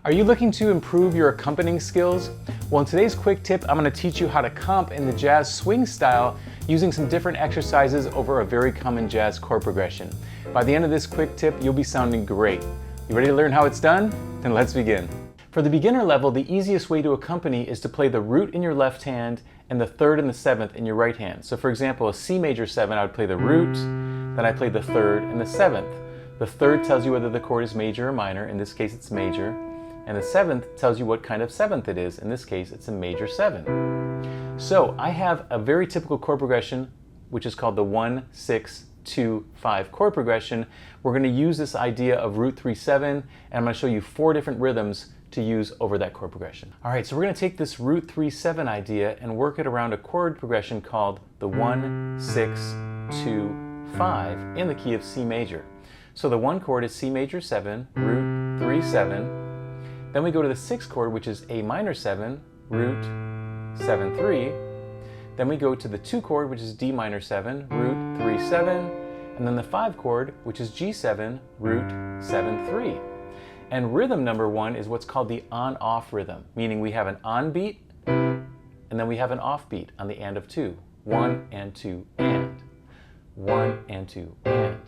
Are you looking to improve your accompanying skills? Well, in today's quick tip, I'm going to teach you how to comp in the jazz swing style using some different exercises over a very common jazz chord progression. By the end of this quick tip, you'll be sounding great. You ready to learn how it's done? Then let's begin. For the beginner level, the easiest way to accompany is to play the root in your left hand and the third and the seventh in your right hand. So for example, a C major 7, I would play the root, then I play the third and the seventh. The third tells you whether the chord is major or minor, in this case it's major, and the seventh tells you what kind of seventh it is, in this case it's a major 7. So I have a very typical chord progression, which is called the 1, 6, 2, 5 chord progression. We're going to use this idea of root 3, 7, and I'm going to show you 4 different rhythms to use over that chord progression. Alright, so we're going to take this root 3, 7 idea and work it around a chord progression called the 1, 6, 2, 5 in the key of C major. So the 1 chord is C major 7, root 3, 7. Then we go to the 6th chord, which is A minor 7, root 7, 3. Then we go to the 2 chord, which is D minor 7, root 3, 7. And then the 5 chord, which is G7, root 7, 3. And rhythm number 1 is what's called the on-off rhythm, meaning we have an on beat and then we have an off beat on the and of 2. 1 and 2 and. 1 and 2 and.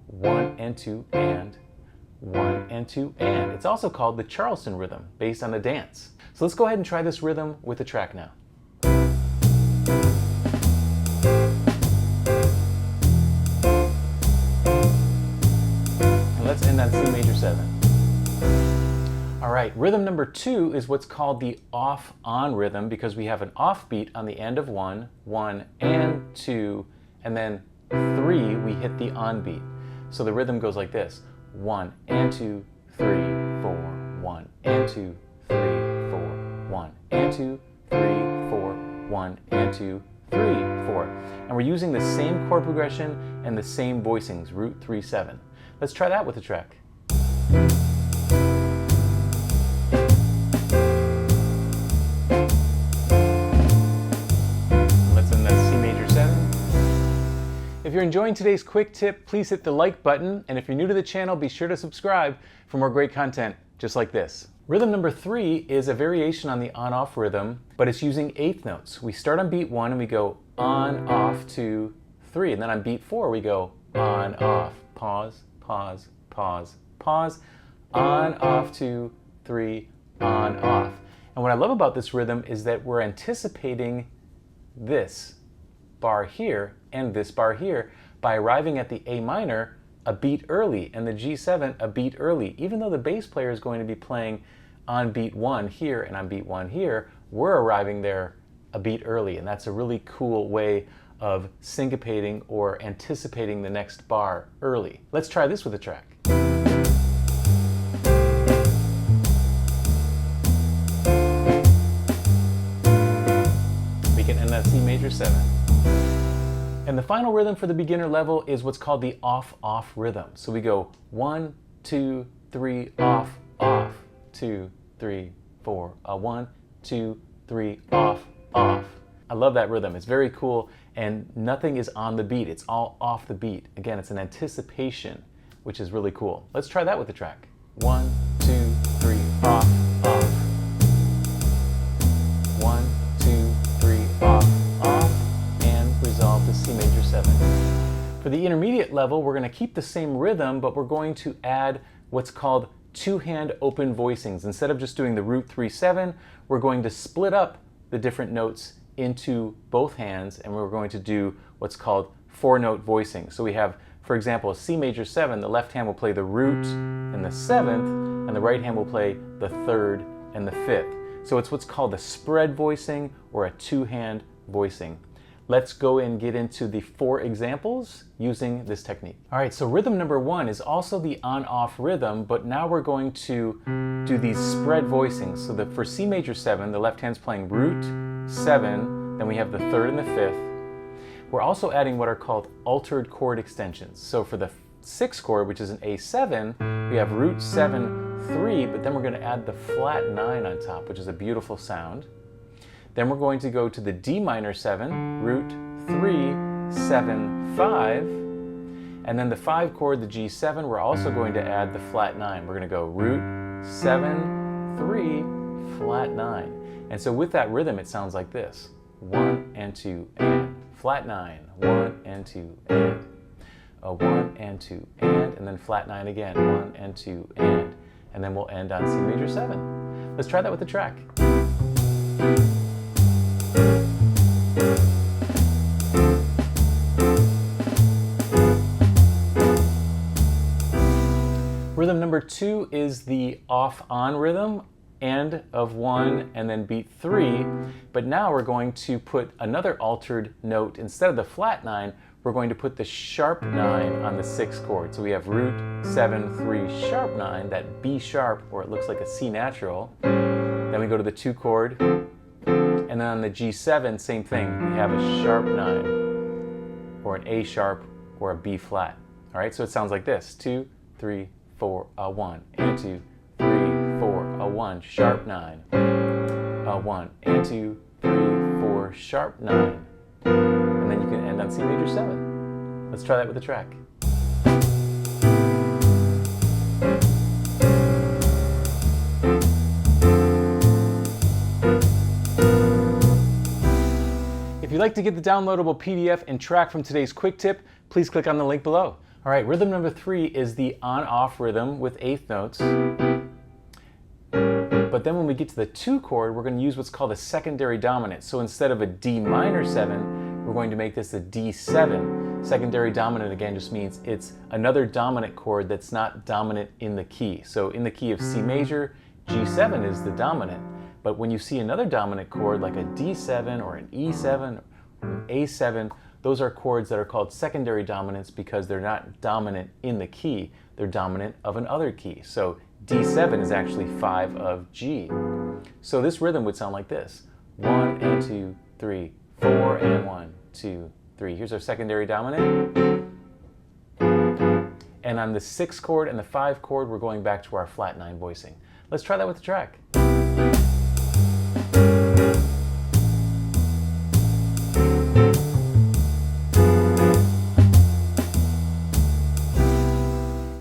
1 and 2 and. 1 and 2 and. It's also called the Charleston rhythm, based on the dance. So let's go ahead and try this rhythm with the track now. And let's end on C major 7. Alright, rhythm number 2 is what's called the off-on rhythm, because we have an off beat on the end of 1, 1 and 2, and then 3 we hit the on beat. So the rhythm goes like this. 1 and 2, 3, 4, 1 and 2, 3, 4, 1 and 2, 3, 4, 1 and 2, 3, 4. And we're using the same chord progression and the same voicings, root 3, 7. Let's try that with the track. Let's end that C major 7. If you're enjoying today's quick tip, please hit the like button, and if you're new to the channel, be sure to subscribe for more great content just like this. Rhythm number 3 is a variation on the on-off rhythm, but it's using eighth notes. We start on beat 1 and we go on, off, 2, 3, and then on beat 4 we go on, off, pause, pause, pause, pause, on, off, 2, 3, on, off. And what I love about this rhythm is that we're anticipating this bar here and this bar here by arriving at the A minor a beat early and the G7 a beat early. Even though the bass player is going to be playing on beat 1 here and on beat 1 here, we're arriving there a beat early, and that's a really cool way of syncopating or anticipating the next bar early. Let's try this with a track. We can end that C major 7. And the final rhythm for the beginner level is what's called the off-off rhythm. So we go 1, 2, 3, off, off, 2, 3, 4, 1, 2, 3, off, off. I love that rhythm. It's very cool, and nothing is on the beat. It's all off the beat. Again, it's an anticipation, which is really cool. Let's try that with the track. 1, 2, 3, off, off. 1, 2, 3, off, off. Resolve to C major 7. For the intermediate level, we're going to keep the same rhythm, but we're going to add what's called two-hand open voicings. Instead of just doing the root 3, 7, we're going to split up the different notes into both hands, and we're going to do what's called 4-note voicing. So we have, for example, a C major 7, the left hand will play the root and the 7th, and the right hand will play the 3rd and the 5th. So it's what's called a spread voicing or a two-hand voicing. Let's go and get into the 4 examples using this technique. All right, so rhythm number 1 is also the on-off rhythm, but now we're going to do these spread voicings. So for C major 7, the left hand's playing root 7, then we have the 3rd and the 5th. We're also adding what are called altered chord extensions. So for the 6th chord, which is an A7, we have root 7, 3, but then we're going to add the flat 9 on top, which is a beautiful sound. Then we're going to go to the D minor 7, root 3, 7, 5, and then the 5 chord, the G7, we're also going to add the flat 9. We're going to go root 7, 3, flat 9. And so with that rhythm, it sounds like this. 1 and 2 and flat 9, 1 and 2 and a 1 and 2 and then flat 9 again, 1 and 2 and then we'll end on C major 7. Let's try that with the track. Rhythm number 2 is the off-on rhythm, and of 1 and then beat 3, but now we're going to put another altered note. Instead of the flat 9, we're going to put the sharp 9 on the 6th chord. So we have root 7, 3, sharp 9, that B sharp, or it looks like a C natural. Then we go to the 2 chord, and then on the G7, same thing. We have a sharp 9, or an A sharp, or a B flat. All right, so it sounds like this: 2, 3, 4, a 1, and 2, 3, 4, a 1, sharp 9, a 1, and 2, 3, 4, sharp 9, and then you can end on C major 7. Let's try that with the track. If you'd like to get the downloadable PDF and track from today's quick tip, please click on the link below. All right, rhythm number 3 is the on-off rhythm with 8th notes. But then when we get to the 2 chord, we're going to use what's called a secondary dominant. So instead of a D minor 7, we're going to make this a D7. Secondary dominant, again, just means it's another dominant chord that's not dominant in the key. So in the key of C major, G7 is the dominant. But when you see another dominant chord like a D7 or an E7 or an A7, those are chords that are called secondary dominants because they're not dominant in the key, they're dominant of another key. So D7 is actually 5 of G. So this rhythm would sound like this: 1 and 2, 3, 4 and 1, 2, 3. Here's our secondary dominant. And on the 6th chord and the 5 chord, we're going back to our flat 9 voicing. Let's try that with the track.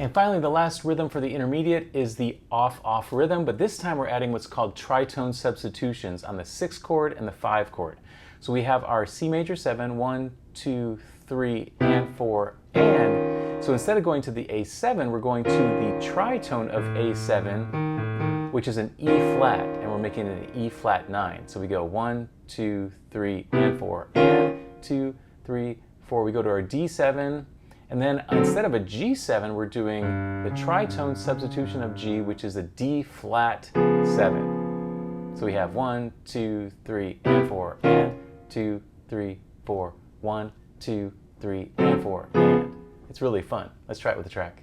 And finally, the last rhythm for the intermediate is the off-off rhythm, but this time we're adding what's called tritone substitutions on the 6th chord and the 5 chord. So we have our C major 7, 1, 2, 3, and 4, and. So instead of going to the A7, we're going to the tritone of A7, which is an E flat, and we're making it an E flat 9. So we go 1, 2, 3, and 4, and 2, 3, 4. We go to our D7, and then instead of a G7, we're doing the tritone substitution of G, which is a D flat 7. So we have 1, 2, 3, and 4, and 2, 3, 4, 1, 2, 3, and 4, and. It's really fun. Let's try it with the track.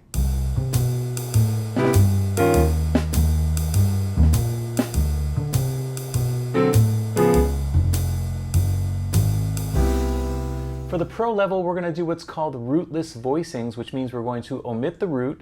For the pro level, we're going to do what's called rootless voicings, which means we're going to omit the root.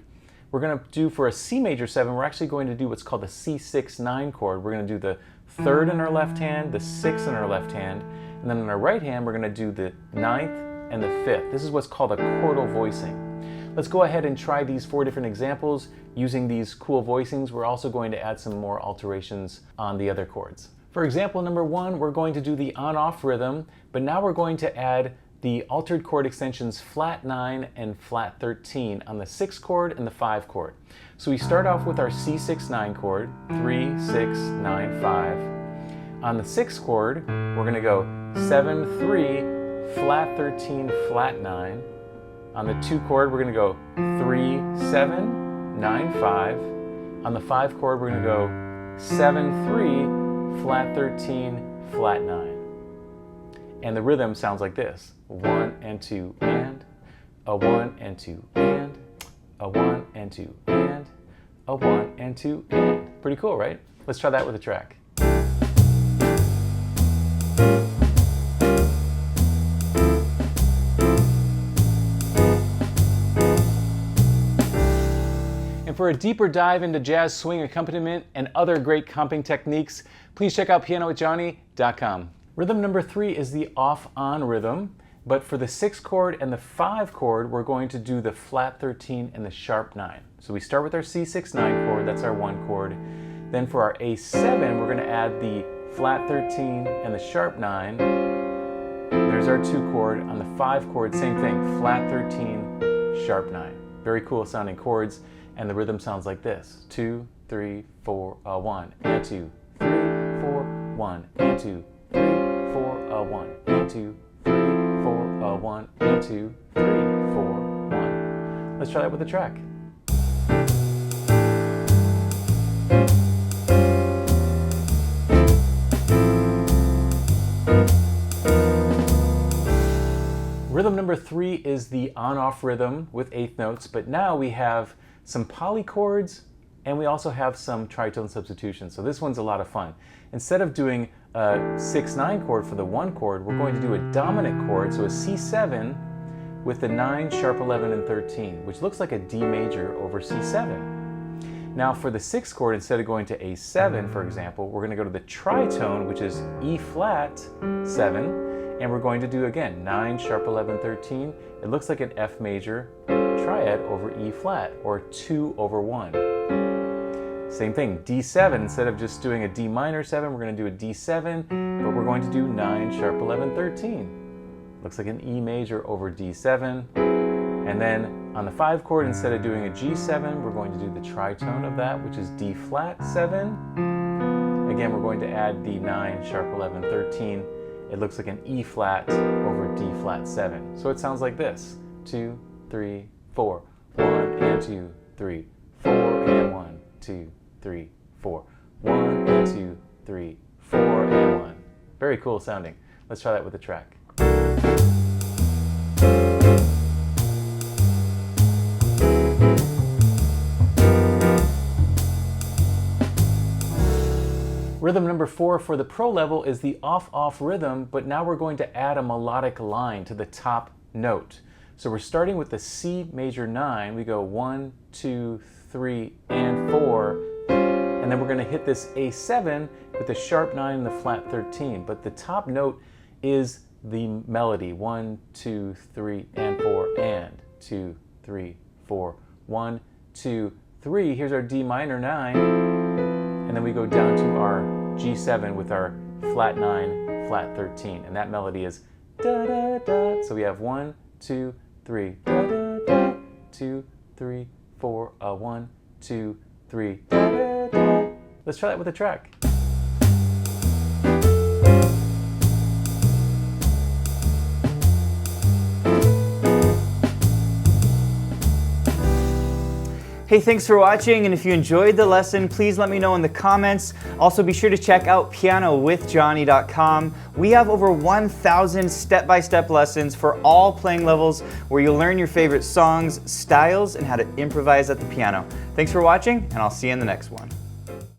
We're going to do, for a C major 7, we're actually going to do what's called the C6-9 chord. We're going to do the 3rd in our left hand, the 6th in our left hand, and then in our right hand, we're going to do the 9th and the 5th. This is what's called a chordal voicing. Let's go ahead and try these 4 different examples using these cool voicings. We're also going to add some more alterations on the other chords. For example number 1, we're going to do the on-off rhythm, but now we're going to add the altered chord extensions flat 9 and flat 13 on the 6th chord and the 5 chord. So we start off with our C6-9 chord, 3, 6, 9, 5. On the 6th chord, we're going to go 7, 3, flat 13, flat 9. On the 2 chord, we're going to go 3, 7, 9, 5. On the 5 chord, we're going to go 7, 3, flat 13, flat 9. And the rhythm sounds like this: 1 and 2 and, a 1 and 2 and, a 1 and 2 and, a 1 and 2 and. Pretty cool, right? Let's try that with a track. And for a deeper dive into jazz swing accompaniment and other great comping techniques, please check out pianowithjonny.com. Rhythm number 3 is the off-on rhythm, but for the 6th chord and the 5 chord, we're going to do the flat 13 and the sharp 9. So we start with our C6-9 chord, that's our 1 chord. Then for our A7, we're going to add the flat 13 and the sharp 9. There's our 2 chord. On the 5 chord, same thing, flat 13, sharp 9. Very cool sounding chords, and the rhythm sounds like this. 2, 3, 4, 1, and 2, 3, 4, 1, and 2, 3, 4, 1, and 2, 3, 4, 1, and 2, 3, 4, 1. Let's try that with the track. Rhythm number 3 is the on-off rhythm with 8th notes, but now we have some polychords and we also have some tritone substitutions. So this one's a lot of fun. Instead of doing a 6-9 chord for the 1 chord, we're going to do a dominant chord, so a C7 with the 9, sharp 11, and 13, which looks like a D major over C7. Now for the 6th chord, instead of going to A7, for example, we're going to go to the tritone, which is E flat 7, and we're going to do, again, 9, sharp 11, 13. It looks like an F major triad over E flat, or 2 over 1. Same thing, D7, instead of just doing a D minor 7, we're going to do a D7, but we're going to do 9, sharp 11, 13. Looks like an E major over D7. And then on the 5 chord, instead of doing a G7, we're going to do the tritone of that, which is D flat 7. Again, we're going to add the 9, sharp 11, 13. It looks like an E flat over D flat 7. So it sounds like this. 2, 3, 4. 1 and 2, 3, 4 and 1, 2, 3, 4. 1 and 2, 3, 4 and 1. Very cool sounding. Let's try that with the track. Rhythm number 4 for the pro level is the off-off rhythm, but now we're going to add a melodic line to the top note. So we're starting with the C major 9. We go 1, 2, 3, and 4, and then we're going to hit this A7 with the sharp 9 and the flat 13. But the top note is the melody. 1, 2, 3, and 4, and 2, 3, 4. 1, 2, 3. Here's our D minor 9. And then we go down to our G7 with our flat 9, flat 13. And that melody is da da da. So we have 1, 2, 3, da da da. 2, 3, 4, 1, 2, 3, da da da. Let's try that with a track. Hey, thanks for watching, and if you enjoyed the lesson, please let me know in the comments. Also, be sure to check out pianowithjonny.com. We have over 1,000 step-by-step lessons for all playing levels where you'll learn your favorite songs, styles, and how to improvise at the piano. Thanks for watching, and I'll see you in the next one.